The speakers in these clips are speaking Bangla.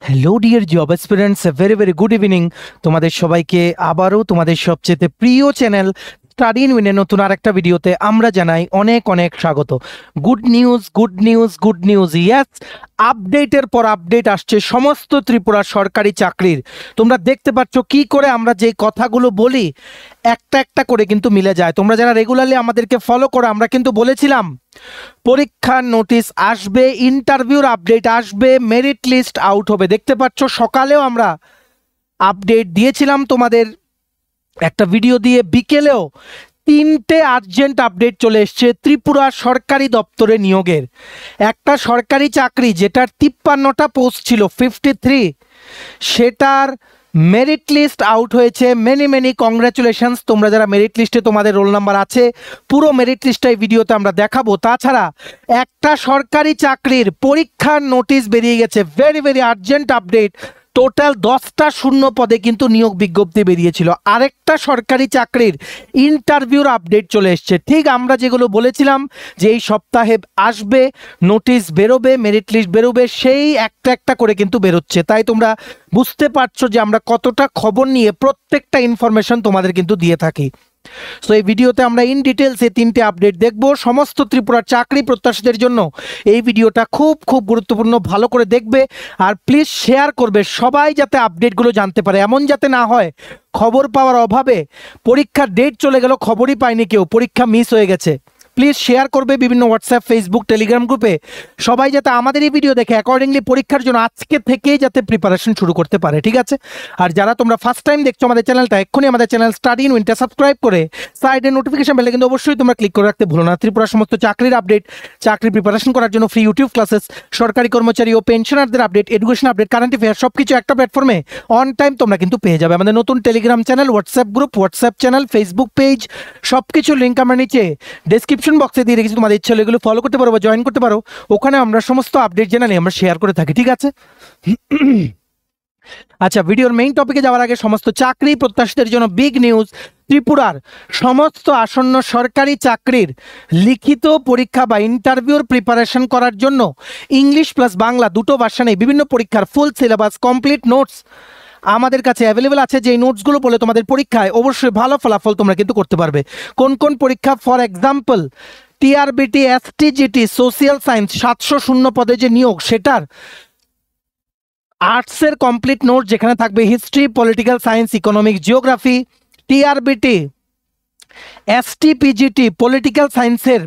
Hello dear job aspirants, very good evening. তোমাদের সবাইকে আবারও তোমাদের সবচেয়ে প্রিয় চ্যানেল স্টাডি ইন উইনের নতুন আর একটা ভিডিওতে আমরা জানাই অনেক অনেক স্বাগত। Good news, good news, good news, yes. আপডেটের পর আপডেট আসছে সমস্ত ত্রিপুরা সরকারি চাকরির। তোমরা দেখতে পাচ্ছ কি করে আমরা যে কথাগুলো বলি একটা একটা করে কিন্তু মিলে যায়। তোমরা যারা রেগুলারলি আমাদেরকে ফলো করো, আমরা কিন্তু বলেছিলাম পরীক্ষার নোটিশ আসবে, ইন্টারভিউর আপডেট আসবে, মেরিট লিস্ট আউট হবে। দেখতে পাচ্ছ সকালেও আমরা আপডেট দিয়েছিলাম তোমাদের একটা ভিডিও দিয়ে, বিকেলেও তিনটে আর্জেন্ট আপডেট চলে এসছে ত্রিপুরা সরকারি দপ্তরে নিয়োগের। একটা সরকারি চাকরি যেটার 53টা পোস্ট ছিল, 53, সেটার মেরিট লিস্ট আউট হয়েছে। Many congratulations. তোমরা যারা মেরিট লিস্টে তোমাদের রোল নাম্বার আছে, পুরো মেরিট লিস্টটা এই ভিডিওতে আমরা দেখাবো। তাছাড়া একটা সরকারি চাকরির পরীক্ষার নোটিশ বেরিয়ে গেছে, ভেরি আর্জেন্ট আপডেট। টোটাল 10টা শূন্য পদে কিন্তু নিয়োগ বিজ্ঞপ্তি বেরিয়েছিল। আরেকটা সরকারি চাকরির ইন্টারভিউর আপডেট চলে এসছে। ঠিক আমরা যেগুলো বলেছিলাম যে এই সপ্তাহে আসবে, নোটিশ বেরোবে, মেরিট লিস্ট বেরোবে, সেই একটা একটা করে কিন্তু বেরোচ্ছে। তাই তোমরা বুঝতে পারছো যে আমরা কতটা খবর নিয়ে প্রত্যেকটা ইনফরমেশন তোমাদের কিন্তু দিয়ে থাকি। সো এই ভিডিওতে আমরা ইন ডিটেলস এই তিনটে আপডেট দেখব সমস্ত ত্রিপুরার চাকরি প্রত্যাশীদের জন্য। এই ভিডিওটা খুব গুরুত্বপূর্ণ, ভালো করে দেখবে আর প্লিজ শেয়ার করবে, সবাই যাতে আপডেটগুলো জানতে পারে। এমন যাতে না হয় খবর পাওয়ার অভাবে পরীক্ষার ডেট চলে গেল, খবরই পায়নি কেউ, পরীক্ষা মিস হয়ে গেছে। প্লিজ শেয়ার করবে বিভিন্ন হোয়াটসঅ্যাপ, ফেসবুক, টেলিগ্রাম গ্রুপে, সবাই যাতে আমাদের এই ভিডিও দেখে অ্যাকর্ডিংলি পরীক্ষার জন্য আজকে থেকেই যাতে প্রিপারেশন শুরু করতে পারে, ঠিক আছে? আর যারা তোমরা ফার্স্ট টাইম দেখছো আমাদের চ্যানেলটা, এক্ষুনি আমাদের চ্যানেল স্টাডি ইন উইনটা সাবস্ক্রাইব করে সাইডে নোটিফিকেশন বেলে কিন্তু অবশ্যই তোমরা ক্লিক করে রাখতে ভুলো না। ত্রিপুরা সমস্ত চাকরির আপডেট, চাকরি প্রিপারেশন করার জন্য ফ্রি ইউটিউব ক্লাসেস, সরকারি কর্মচারী ও পেনশনারদের update, education update, current affair, সবকিছু একটা প্ল্যাটফর্মে অন টাইম তোমরা কিন্তু পেয়ে যাবে। আমাদের নতুন Telegram channel, WhatsApp group, WhatsApp channel, Facebook page, সবকিছু লিঙ্ক আমরা নিচে ডেসক্রিপশন বক্সে দিয়ে রেখেছি। তোমাদের ইচ্ছা হলে এগুলো ফলো করতে পারো বা জয়েন করতে পারো। ওখানে আমরা সমস্ত আপডেট জেনে আমরা শেয়ার করে থাকি, ঠিক আছে? আচ্ছা, ভিডিওর মেইন টপিকে যাওয়ার আগে সমস্ত চাকরি প্রত্যাশীদের জন্য বিগ নিউজ। ত্রিপুরার সমস্ত আসন্ন সরকারি চাকরির লিখিত পরীক্ষা বা ইন্টারভিউর প্রিপারেশন করার জন্য ইংলিশ প্লাস বাংলা দুটো ভার্সনে বিভিন্ন পরীক্ষার ফুল সিলেবাস, কমপ্লিট নোটস আমাদের কাছে অ্যাভেলেবেল আছে। যে নোটসগুলো বলে তোমাদের পরীক্ষায় অবশ্যই ভালো ফলাফল তোমরা কিন্তু করতে পারবে। কোন কোন পরীক্ষা? For example TRBT, STGT, social science 700 শূন্য পদে যে নিয়োগ, সেটার আর্টসের কমপ্লিট নোট যেখানে থাকবে history, political science, economics, geography. TRBT, STPGT, political সায়েন্সের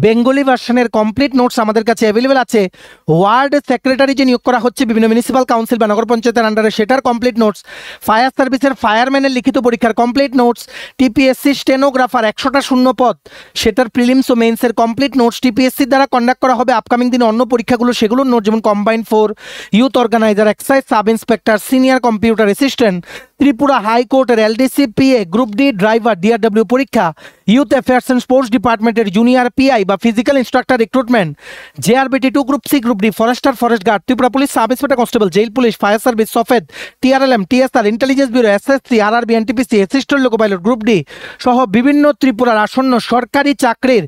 বেঙ্গলি ভার্সনের কমপ্লিট নোটস আমাদের কাছে অ্যাভেলেবেল আছে। ওয়ার্ড সেক্রেটারি যে নিয়োগ করা হচ্ছে বিভিন্ন মিউনিসিপ্যাল কাউন্সিল বা নগর পঞ্চায়েতের আন্ডারে, সেটার কমপ্লিট নোটস। ফায়ার সার্ভিসের ফায়ারম্যানের লিখিত পরীক্ষার কমপ্লিট নোটস। টিপিএসসি স্টেনোগ্রাফার 100টা শূন্য পদ, সেটার প্রিলিমস ও মেইনসের কমপ্লিট নোটস। টিপিএসসির দ্বারা কন্ডাক্ট করা হবে আপকামিং দিনে অন্য পরীক্ষাগুলো, সেগুলোর নোট, যেমন combine 4, youth organiser, excise sub inspector, senior computer assistant, Tripura হাইকোর্টের LDC PA, group D driver, DRW পরীক্ষা, ইউথ অ্যাফেয়ার্স অ্যান্ড স্পোর্টস ডিপার্টমেন্টের জুনিয়র পিআই বা physical instructor recruitment, JRBT 2, group C, group D, forester, forest guard, Tripura police sub inspector constable, jail police, fire service, সফেদ, TRLM, TSR, intelligence bureau, SSC, RRB, NTPC, assistant loco pilot, group D সহ বিভিন্ন ত্রিপুরার আসন্ন সরকারি চাকরির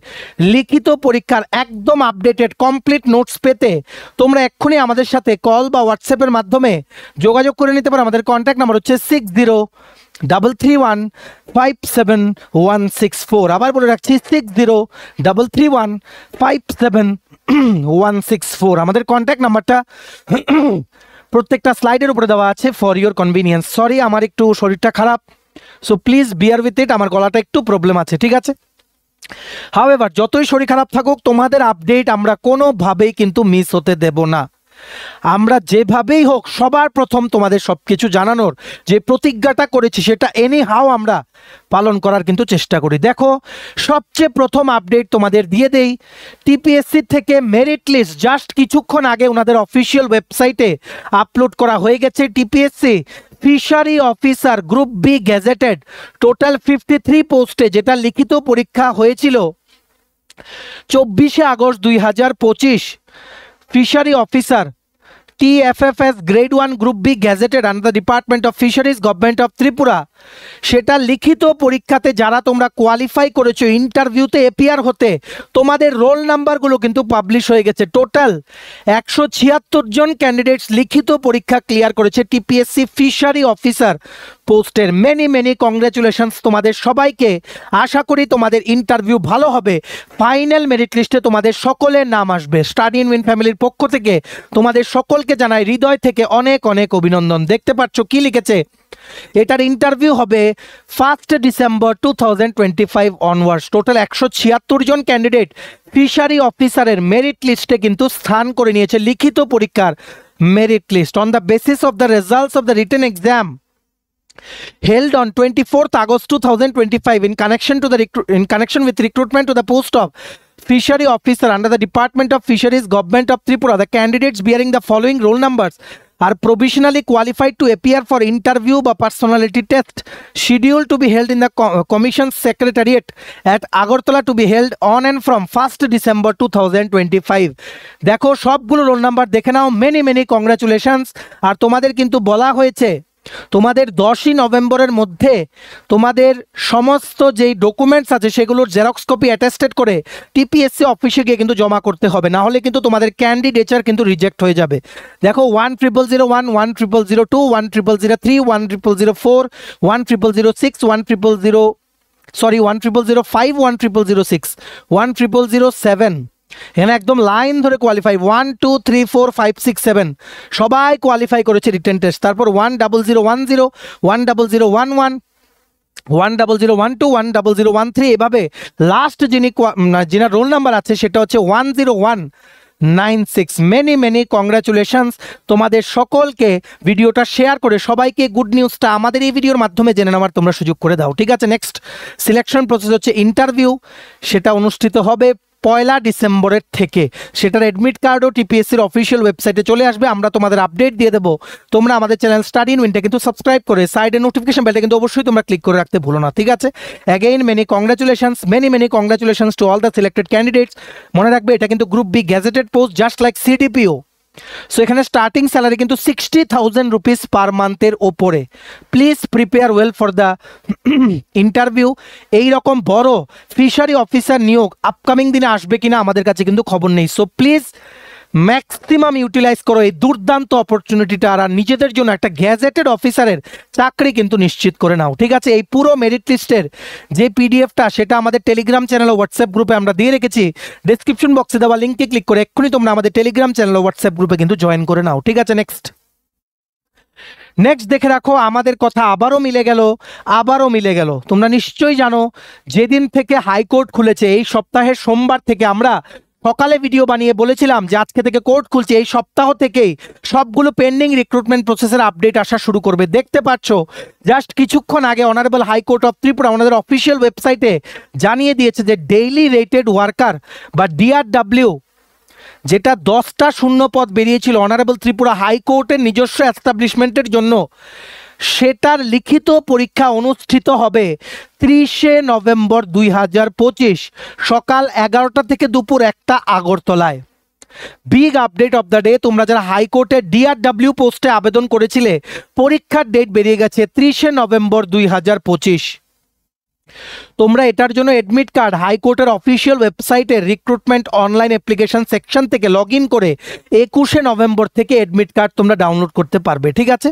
লিখিত পরীক্ষার একদম আপডেটেড কমপ্লিট নোটস পেতে তোমরা এক্ষুনি আমাদের সাথে কল বা হোয়াটসঅ্যাপের মাধ্যমে যোগাযোগ করে নিতে পারো। আমাদের কন্ট্যাক্ট নাম্বার হচ্ছে 6033157164। আবার বলে রাখছি 6033157164 আমাদের কন্ট্যাক্ট নাম্বারটা। প্রত্যেকটা স্লাইডের উপরে দেওয়া আছে ফর ইওর কনভিনিয়েন্স। সরি, আমার একটু শরীরটা খারাপ, so please beer with it, আমার গলাটা একটু প্রবলেম আছে, ঠিক আছে? হাউএভার, যতই শরীর খারাপ থাকুক তোমাদের আপডেট আমরা কোনোভাবেই কিন্তু মিস হতে দেব না। আমরা যেভাবেই হোক সবার প্রথম তোমাদের সবকিছু জানানোর যে প্রতিজ্ঞাটা করেছি সেটা এনি হাও আমরা পালন করার কিন্তু চেষ্টা করি। দেখো, সবচেয়ে প্রথম আপডেট তোমাদের দিয়ে দেই। টিপিএসসি থেকে মেরিট লিস্ট জাস্ট কিছুক্ষণ আগে ওনাদের অফিসিয়াল ওয়েবসাইটে আপলোড করা হয়ে গেছে। TPSC fishery officer group B gazetted, total 53 পোস্টে, যেটা লিখিত পরীক্ষা হয়েছিল 24শে August 2025। Fishery officer TFFS Grade 1 Group B gazetted under the Department of Fisheries, Government of Tripura, সেটা লিখিত পরীক্ষাতে যারা তোমরা কোয়ালিফাই করেছো ইন্টারভিউতে এপিয়ার হতে, তোমাদের রোল নাম্বারগুলো কিন্তু পাবলিশ হয়ে গেছে। টোটাল 176 জন ক্যান্ডিডেটস লিখিত পরীক্ষা ক্লিয়ার করেছে টিপিএসসি ফিশারি অফিসার পোস্টের। মেনি কংগ্রেচুলেশনস তোমাদের সবাইকে। আশা করি তোমাদের ইন্টারভিউ ভালো হবে। ফাইনাল মেরিট লিস্টে তোমাদের সকলের নাম আসবে। স্টাডি ইন উইন ফ্যামিলির পক্ষ থেকে তোমাদের সকলকে জানাই হৃদয় থেকে অনেক অভিনন্দন। দেখতে পাচ্ছ কি লিখেছে, এটার ইন্টারভিউ হবে 1 ডিসেম্বর 2025 অনওয়ার্ডস। টোটাল 176 জন ক্যান্ডিডেট ফিশারি অফিসারের মেরিট লিস্টে কিন্তু স্থান করে নিয়েছে। লিখিত পরীক্ষার merit list on the basis of the results of the written exam held on 24th August 2025 in connection with recruitment to the post of Fishery Officer under the Department of Fisheries, Government of Tripura. The candidates bearing the following roll numbers are provisionally qualified to appear for interview by personality test scheduled to be held in the Commission's Secretariat at Agartala to be held on and from 1st December 2025. দেখো সবগুলো রোল নাম্বার দেখে নাও। Many congratulations. আর তোমাদের কিন্তু বলা হয়েছে তোমাদের 10ই নভেম্বরের মধ্যে তোমাদের সমস্ত যেই ডকুমেন্টস আছে সেগুলোর জেরক্স কপি অ্যাটেস্টেড করে টিপিএসসি অফিসে গিয়ে কিন্তু জমা করতে হবে, না হলে কিন্তু তোমাদের ক্যান্ডিডেচার কিন্তু রিজেক্ট হয়ে যাবে। দেখো 10001, 10002, 10003, 10004, 10006, 10005, 10006, 10007, এখানে একদম লাইন ধরে কোয়ালিফাই 1 2 3 4 5 6 7 সবাই কোয়ালিফাই করেছে রিটেন টেস্ট। তারপর 10010, 10011, 10012, 10013, এভাবে লাস্ট যিনার রোল নাম্বার আছে সেটা হচ্ছে 10196। মেনি কংগ্রাচুলেশনস তোমাদের সকলকে। ভিডিওটা শেয়ার করে সবাইকে গুড নিউজটা আমাদের এই ভিডিওর মাধ্যমে জেনে নেওয়ার তোমরা সুযোগ করে দাও, ঠিক আছে। নেক্সট সিলেকশন প্রসেস হচ্ছে ইন্টারভিউ, সেটা অনুষ্ঠিত হবে 1 ডিসেম্বরের থেকে। সেটার অ্যাডমিট কার্ডও টিপিএসসির অফিসিয়াল ওয়েবসাইটে চলে আসবে। আমরা তোমাদের আপডেট দিয়ে দেবো। তোমরা আমাদের চ্যানেল স্টাডি ইন উইনটা কিন্তু সাবস্ক্রাইব করে সাইডে নোটিফিকেশন বেলটা কিন্তু অবশ্যই তোমরা ক্লিক করে রাখতে ভুলো না, ঠিক আছে। Again many congratulations to all the selected candidates. মনে রাখবে এটা কিন্তু group B gazetted post just like CDPO. So এখানে স্টার্টিং স্যালারি কিন্তু 60,000 রুপিস পার মান্থের ওপরে। Please prepare well for the interview. এইরকম বড় ফিশারি অফিসার নিয়োগ আপকামিং দিনে আসবে কিনা আমাদের কাছে কিন্তু খবর নেই। সো প্লিজ ম্যাক্সিমাম ইউটিলাইজ করো এই দুর্দান্ত অপরচুনিটিটা, আর নিজেদের জন্য একটা গ্যাজেটেড অফিসারের চাকরি কিন্তু নিশ্চিত করে নাও, ঠিক আছে। এই পুরো মেরিট লিস্টের যে পিডিএফটা সেটা আমাদের টেলিগ্রাম চ্যানেল ও হোয়াটসঅ্যাপ গ্রুপে আমরা দিয়ে রেখেছি। ডেসক্রিপশন বক্সে দেওয়া লিঙ্কে ক্লিক করে এক্ষুনি তোমরা আমাদের টেলিগ্রাম চ্যানেল ও হোয়াটসঅ্যাপ গ্রুপে কিন্তু জয়েন করে নাও, ঠিক আছে। নেক্সট দেখে রাখো, আমাদের কথা আবারও মিলে গেল। তোমরা নিশ্চয়ই জানো যেদিন থেকে হাইকোর্ট খুলেছে, এই সপ্তাহের সোমবার থেকে আমরা সকালে ভিডিও বানিয়ে বলেছিলাম যে আজকে থেকে কোর্ট খুলছে। এই সপ্তাহ থেকেই সবগুলো পেন্ডিং রিক্রুটমেন্ট প্রসেসের আপডেট আসা শুরু করবে। দেখতে পাচ্ছ জাস্ট কিছুক্ষণ আগে অনারেবল হাইকোর্ট অফ ত্রিপুরা ওনাদের অফিসিয়াল ওয়েবসাইটে জানিয়ে দিয়েছে যে ডেইলি রেটেড ওয়ার্কার বা ডিআরডব্লিউ, যেটা 10টা শূন্য পদ বেরিয়েছিল অনারেবল ত্রিপুরা হাইকোর্টের নিজস্ব এস্টাবলিশমেন্টের জন্য, সেটার লিখিত পরীক্ষা অনুষ্ঠিত হবে 30 নভেম্বর 2025 সকাল 11টা থেকে দুপুর 1টা আগরতলায়। Big update of the day, তোমরা যারা হাইকোর্টের ডিআরডব্লিউ পোস্টে আবেদন করেছিলে পরীক্ষার ডেট বেরিয়ে গেছে 30 নভেম্বর 2025। তোমরা এটার জন্য অ্যাডমিট কার্ড হাইকোর্টের অফিসিয়াল ওয়েবসাইটে রিক্রুটমেন্ট অনলাইন অ্যাপ্লিকেশন সেকশন থেকে লগ ইন করে 21 নভেম্বর থেকে অ্যাডমিট কার্ড তোমরা ডাউনলোড করতে পারবে, ঠিক আছে।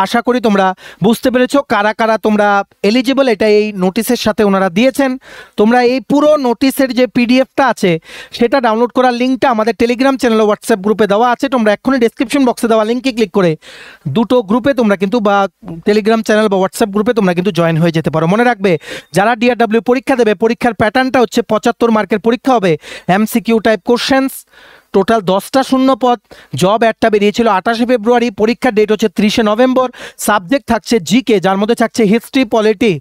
আশা করি তোমরা বুঝতে পেরেছো কারা কারা তোমরা এলিজিবল, এটা এই নোটিশের সাথে ওনারা দিয়েছেন। তোমরা এই পুরো নোটিশের যে পিডিএফটা আছে সেটা ডাউনলোড করার লিঙ্কটা আমাদের টেলিগ্রাম চ্যানেল ও হোয়াটসঅ্যাপ গ্রুপে দেওয়া আছে। তোমরা এক্ষুনি ডেসক্রিপশন বক্সে দেওয়া লিঙ্কে ক্লিক করে দুটো গ্রুপে তোমরা কিন্তু বা টেলিগ্রাম চ্যানেল বা হোয়াটসঅ্যাপ গ্রুপে তোমরা কিন্তু জয়েন হয়ে যেতে পারো। মনে রাখবে যারা ডিআরডব্লিউ পরীক্ষা দেবে, পরীক্ষার প্যাটার্নটা হচ্ছে 75 মার্কের পরীক্ষা হবে, এমসিকিউ টাইপ কোশ্চেন্স, টোটাল 10টা শূন্য পদ। জব অ্যাডটা বেরিয়েছিল 28 ফেব্রুয়ারি, পরীক্ষার ডেট হচ্ছে 30 নভেম্বর। সাবজেক্ট থাকছে জিকে, যার মধ্যে থাকছে history, polity,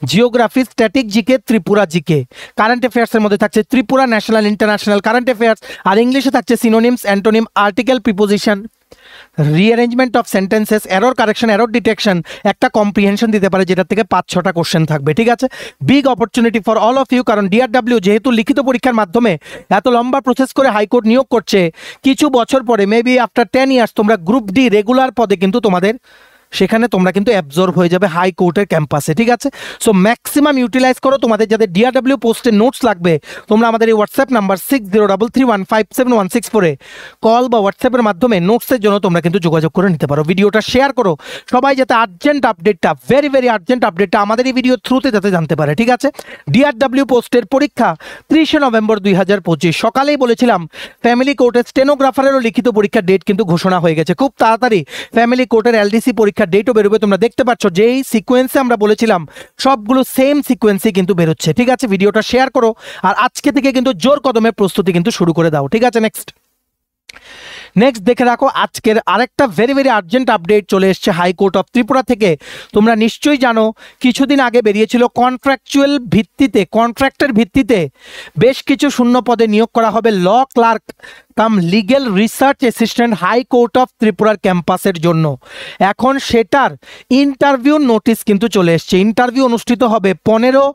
geography, static GK, Tripura GK. Current অ্যাফেয়ার্সের মধ্যে থাকছে Tripura national international current affairs, আর ইংলিশে থাকছে synonyms, antonym, article, preposition, rearrangement of sentences, error correction, error detection, একটা কম্প্রিহেনশন দিতে পারে যেটা থেকে 5-6টা কোশ্চেন থাকবে, ঠিক আছে। Big opportunity for all of you, কারণ ডিআরডব্লিউ যেহেতু লিখিত পরীক্ষার মাধ্যমে এত লম্বা প্রসেস করে হাইকোর্ট নিয়োগ করছে, কিছু বছর পরে মেবি আফটার 10 ইয়ার্স তোমরা গ্রুপ ডি রেগুলার পদে কিন্তু তোমাদের সেখানে তোমরা কিন্তু অ্যাবজর্ব হয়ে যাবে হাইকোর্টের ক্যাম্পাসে, ঠিক আছে। সো ম্যাক্সিমাম ইউটিলাইজ করো। তোমাদের যাদের ডিআরডব্লিউ পোস্টের নোটস লাগবে তোমরা আমাদের এই হোয়াটসঅ্যাপ নাম্বার 6033157164 কল বা হোয়াটসঅ্যাপের মাধ্যমে নোটসের জন্য তোমরা কিন্তু যোগাযোগ করে নিতে পারো। ভিডিওটা শেয়ার করো সবাই, যাতে আর্জেন্ট আপডেটটা, ভেরি ভেরি আর্জেন্ট আপডেটটা আমাদের এই ভিডিও থ্রুতে যাতে জানতে পারে, ঠিক আছে। ডিআরডব্লিউ পোস্টের পরীক্ষা 30শে নভেম্বর 2025 সকালেই বলেছিলাম। ফ্যামিলি কোর্টের স্টেনোগ্রাফারেরও লিখিত পরীক্ষার ডেট কিন্তু ঘোষণা হয়ে গেছে। খুব তাড়াতাড়ি ফ্যামিলি কোর্টের এলডিসি পরীক্ষার ডেটও বেরোবে। তোমরা দেখতে পাচ্ছ যেই সিকোয়েন্সে আমরা বলেছিলাম সবগুলো সেম সিকোয়েন্সে কিন্তু বেরোচ্ছে, ঠিক আছে। ভিডিওটা শেয়ার করো আর আজকে থেকে কিন্তু জোর কদমে প্রস্তুতি কিন্তু শুরু করে দাও, ঠিক আছে। নেক্সট দেখে রাখো আজকের আরেকটা ভেরি ভেরি আর্জেন্ট আপডেট চলে এসছে হাইকোর্ট অফ ত্রিপুরা থেকে। তোমরা নিশ্চয়ই জানো কিছুদিন আগে বেরিয়েছিল কন্ট্রাকচুয়াল ভিত্তিতে, কন্ট্রাক্টের ভিত্তিতে বেশ কিছু শূন্য পদে নিয়োগ করা হবে law clerk cum legal research assistant high court of ত্রিপুরার ক্যাম্পাসের জন্য। এখন সেটার ইন্টারভিউ নোটিশ কিন্তু চলে এসছে। ইন্টারভিউ অনুষ্ঠিত হবে 15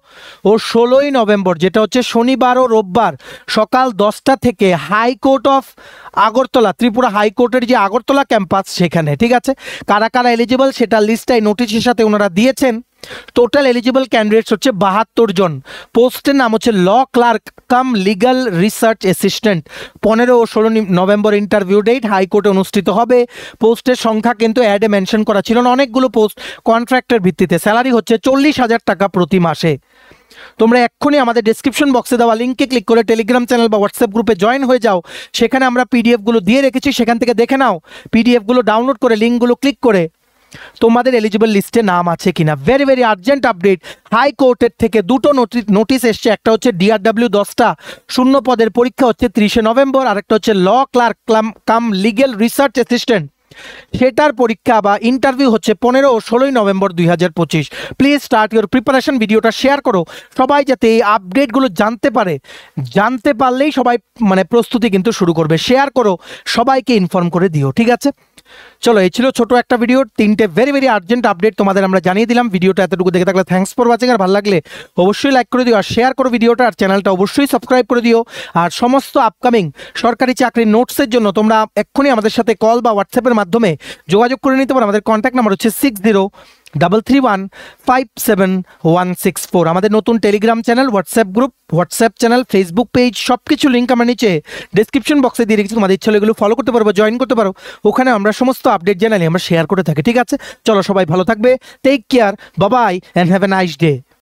ও 16ই নভেম্বর, যেটা হচ্ছে শনিবার ও রোববার সকাল 10টা থেকে হাইকোর্ট অফ আগরতলা, ত্রিপুরা হাইকোর্টের যে আগরতলা ক্যাম্পাস সেখানে, ঠিক আছে। কারা কারা এলিজিবল সেটা লিস্টটাই নোটিশের সাথে ওনারা দিয়েছেন। টোটাল এলিজিবল ক্যান্ডিডেটস হচ্ছে 72 জন। পোস্টের নাম হচ্ছে law clerk cum legal research assistant. 15 ও 16 নভেম্বর ইন্টারভিউ ডেট, হাইকোর্টে অনুষ্ঠিত হবে। পোস্টের সংখ্যা কিন্তু অ্যাডে মেনশন করা ছিল না, অনেকগুলো পোস্ট কন্ট্রাক্টের ভিত্তিতে। স্যালারি হচ্ছে 40,000 টাকা প্রতি মাসে। তোমরা এক্ষুনি আমাদের ডেসক্রিপশন বক্সে দেওয়া লিঙ্কে ক্লিক করে টেলিগ্রাম চ্যানেল বা হোয়াটসঅ্যাপ গ্রুপে জয়েন হয়ে যাও। সেখানে আমরা পিডিএফগুলো দিয়ে রেখেছি, সেখান থেকে দেখে নাও। পিডিএফগুলো ডাউনলোড করে লিঙ্কগুলো ক্লিক করে তোমাদের এলিজিবল লিস্টে নাম আছে কিনা। ভেরি ভেরি আর্জেন্ট আপডেট, হাইকোর্টের থেকে দুটো নোটিশ এসছে। একটা হচ্ছে ডিআরডব্লিউ 10টা শূন্য পদের পরীক্ষা হচ্ছে 30শে নভেম্বর, আর একটা হচ্ছে law clerk cum legal research assistant, সেটার পরীক্ষা বা ইন্টারভিউ হচ্ছে 15 ও 16ই November 2025। Please start your preparation. ভিডিওটা শেয়ার করো সবাই যাতে এই আপডেটগুলো জানতে পারে। জানতে পারলেই সবাই মানে প্রস্তুতি কিন্তু শুরু করবে। শেয়ার করো, সবাইকে ইনফর্ম করে দিও, ঠিক আছে। চলো, এই ছিল ছোট একটা ভিডিও, 3টে ভেরি ভেরি আর্জেন্ট আপডেট তোমাদের আমরা জানিয়ে দিলাম। ভিডিওটা এতটুকু দেখে থাকলে থ্যাঙ্কস ফর ওয়াচিং। আর ভালো লাগলে অবশ্যই লাইক করে দিও আর শেয়ার করো ভিডিওটা, আর চ্যানেলটা অবশ্যই সাবস্ক্রাইব করে দিও। আর সমস্ত আপকামিং সরকারি চাকরির নোটসের জন্য তোমরা এক্ষুনি আমাদের সাথে কল বা হোয়াটসঅ্যাপের মাধ্যমে যোগাযোগ করে নিতে পারো। আমাদের কন্ট্যাক্ট নাম্বার হচ্ছে 6033157164। আমাদের নতুন Telegram channel, WhatsApp group, WhatsApp channel, Facebook page, সব কিছু লিঙ্ক আমরা নিচে ডেসক্রিপশন বক্সে দিয়ে রেখেছি। তোমাদের ইচ্ছা হলে এগুলো ফলো করতে পারো, জয়েন করতে পারো। ওখানে আমরা সমস্ত আপডেট জানালে আমরা শেয়ার করে থাকি, ঠিক আছে। চলো, সবাই ভালো থাকবে, take care, bye bye and have a nice day.